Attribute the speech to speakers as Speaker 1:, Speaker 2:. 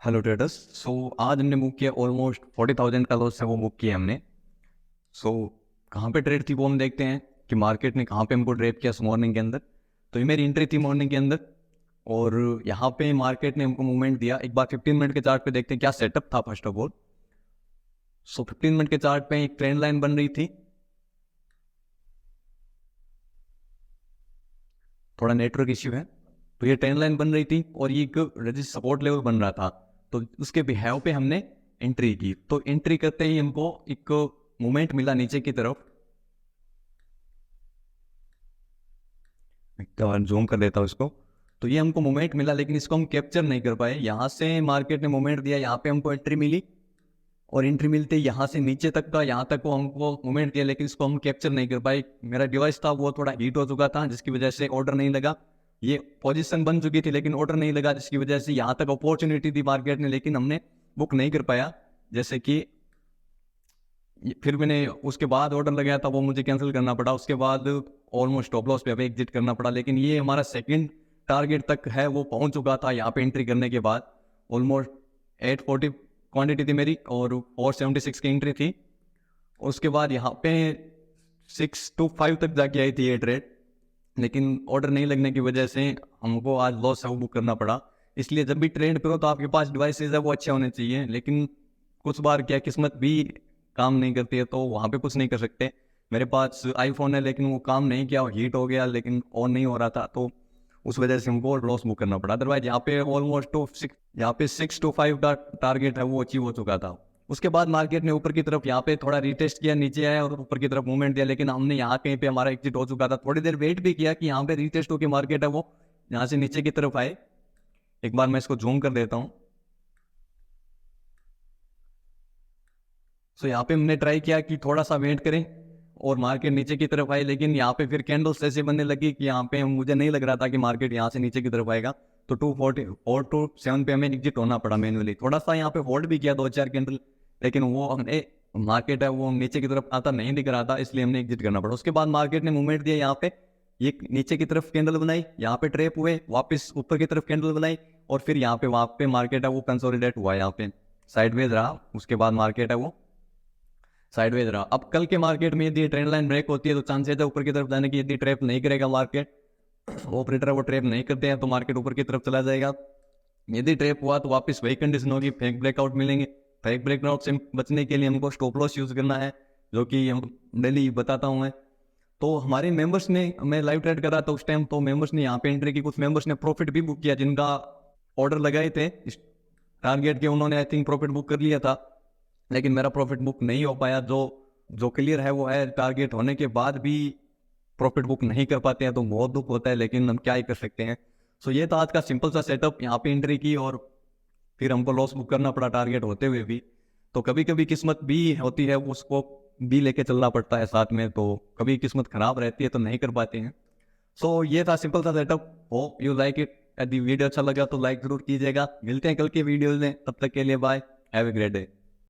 Speaker 1: Hello traders. सो आज हमने move किया ऑलमोस्ट 40,000 का लॉस है वो मूव किया हमने। सो कहाँ पे ट्रेड थी वो हम देखते हैं कि मार्केट ने कहाँ पे हमको ट्रेड किया मॉर्निंग के अंदर। तो ये मेरी एंट्री थी मॉर्निंग के अंदर और यहाँ पे मार्केट ने हमको मूवमेंट दिया। एक बार 15 मिनट के चार्ट पे देखते हैं क्या सेटअप था first of all. So 15 minute के चार्ट पे एक ट्रेंड लाइन बन रही थी, थोड़ा नेटवर्क इश्यू है। तो ये ट्रेंड लाइन बन रही थी और ये एक रेजिस्ट सपोर्ट लेवल बन रहा था। तो उसके बिहेव पे हमने एंट्री की। तो एंट्री करते ही हमको एक मूवमेंट मिला नीचे की तरफ। जूम कर देता हूँ इसको। तो ये हमको मूवमेंट मिला लेकिन इसको हम कैप्चर नहीं कर पाए। यहाँ से मार्केट ने मूवमेंट दिया, यहाँ पे हमको एंट्री मिली और एंट्री मिलते यहाँ से नीचे तक का, यहाँ तक को हमको मूवमेंट दिया लेकिन इसको हम कैप्चर नहीं कर पाए। मेरा डिवाइस था वो थोड़ा हीट हो चुका था जिसकी वजह से ऑर्डर नहीं लगा। ये पोजीशन बन चुकी थी लेकिन ऑर्डर नहीं लगा जिसकी वजह से यहाँ तक अपॉर्चुनिटी थी मार्केट ने लेकिन हमने बुक नहीं कर पाया। जैसे कि फिर मैंने उसके बाद ऑर्डर लगाया था वो मुझे कैंसिल करना पड़ा। उसके बाद ऑलमोस्ट स्टॉप लॉस पे एग्जिट करना पड़ा। लेकिन ये हमारा सेकंड टारगेट तक है वो पहुंच चुका था यहाँ पे एंट्री करने के बाद। ऑलमोस्ट 840 क्वांटिटी थी मेरी और 476 की एंट्री थी। उसके बाद यहाँ पे 6 to 5 तक जाके आई थी ये ट्रेड लेकिन ऑर्डर नहीं लगने की वजह से हमको आज लॉस है वो बुक करना पड़ा। इसलिए जब भी ट्रेड करो तो आपके पास डिवाइसेज है वो अच्छे होने चाहिए। लेकिन कुछ बार क्या किस्मत भी काम नहीं करती है तो वहाँ पे कुछ नहीं कर सकते। मेरे पास आईफोन है लेकिन वो काम नहीं किया, हीट हो गया लेकिन ऑन नहीं हो रहा था तो उस वजह से हमको लॉस बुक करना पड़ा। अदरवाइज यहाँ पे ऑलमोस्ट यहाँ पे 6 to 5 का टारगेट है वो अचीव हो चुका था। उसके बाद मार्केट ने ऊपर की तरफ यहाँ पे थोड़ा रिटेस्ट किया, नीचे आया और ऊपर की तरफ मूवमेंट दिया लेकिन हमने यहाँ कहीं पे हमारा एग्जिट हो चुका था। थोड़ी देर वेट भी किया कि यहाँ पे रिटेस्ट होकर मार्केट है वो यहाँ से नीचे की तरफ आए। एक बार मैं इसको जूम कर देता हूँ। सो यहाँ पे हमने ट्राई किया कि थोड़ा सा वेट करें और मार्केट नीचे की तरफ आए लेकिन यहाँ पे फिर कैंडल्स ऐसे बनने लगी कि यहाँ पे मुझे नहीं लग रहा था कि मार्केट यहाँ से नीचे की तरफ आएगा। तो 244 to 7 पे हमें एग्जिट होना पड़ा मैन्युअली। थोड़ा सा यहाँ पे होल्ड भी किया 2-4 कैंडल लेकिन वो हमने मार्केट है वो नीचे की तरफ आता नहीं दिख रहा था इसलिए हमने एग्जिट करना पड़ा। उसके बाद मार्केट ने मूवमेंट दिया, यहाँ पे ये नीचे की तरफ कैंडल बनाई, यहाँ पे ट्रेप हुए, वापस ऊपर की तरफ कैंडल बनाई और फिर यहाँ पे वहाँ पे मार्केट है वो कंसोलिडेट हुआ, यहाँ पे साइडवेज रहा। उसके बाद मार्केट है वो साइडवेज रहा। अब कल के मार्केट में यदि ट्रेंड लाइन ब्रेक होती है तो चांसेस है ऊपर की तरफ जाने की। यदि ट्रैप नहीं करेगा मार्केट, ऑपरेटर वो ट्रैप नहीं करते हैं तो मार्केट ऊपर की तरफ चला जाएगा। यदि ट्रैप हुआ तो वापस वही कंडीशन होगी, फेक ब्रेकआउट मिलेंगे। फेक ब्रेकआउट से बचने के लिए हमको स्टॉप लॉस यूज करना है जो कि हम डेली बताता हूँ मैं। तो हमारे मेंबर्स ने, मैं लाइव ट्रेड कर रहा था उस टाइम, तो मेंबर्स ने यहाँ पे एंट्री की। कुछ मेंबर्स ने प्रॉफिट भी बुक किया जिनका ऑर्डर लगाए थे इस टारगेट के, उन्होंने आई थिंक प्रॉफिट बुक कर लिया था लेकिन मेरा प्रॉफिट बुक नहीं हो पाया। जो जो क्लियर है वो है, टारगेट होने के बाद भी प्रॉफिट बुक नहीं कर पाते हैं तो बहुत दुख होता है लेकिन हम क्या ही कर सकते हैं। सो ये था आज का सिंपल सा सेटअप। यहाँ पे एंट्री की और फिर हमको लॉस बुक करना पड़ा टारगेट होते हुए भी। तो कभी कभी किस्मत भी होती है, उसको भी लेके चलना पड़ता है साथ में। तो कभी किस्मत खराब रहती है तो नहीं कर पाते हैं। सो ये था सिंपल सा setup. Hope you like it. यदि वीडियो अच्छा लगा तो लाइक जरूर कीजिएगा। मिलते हैं कल के वीडियो में, तब तक के लिए bye, have a great day.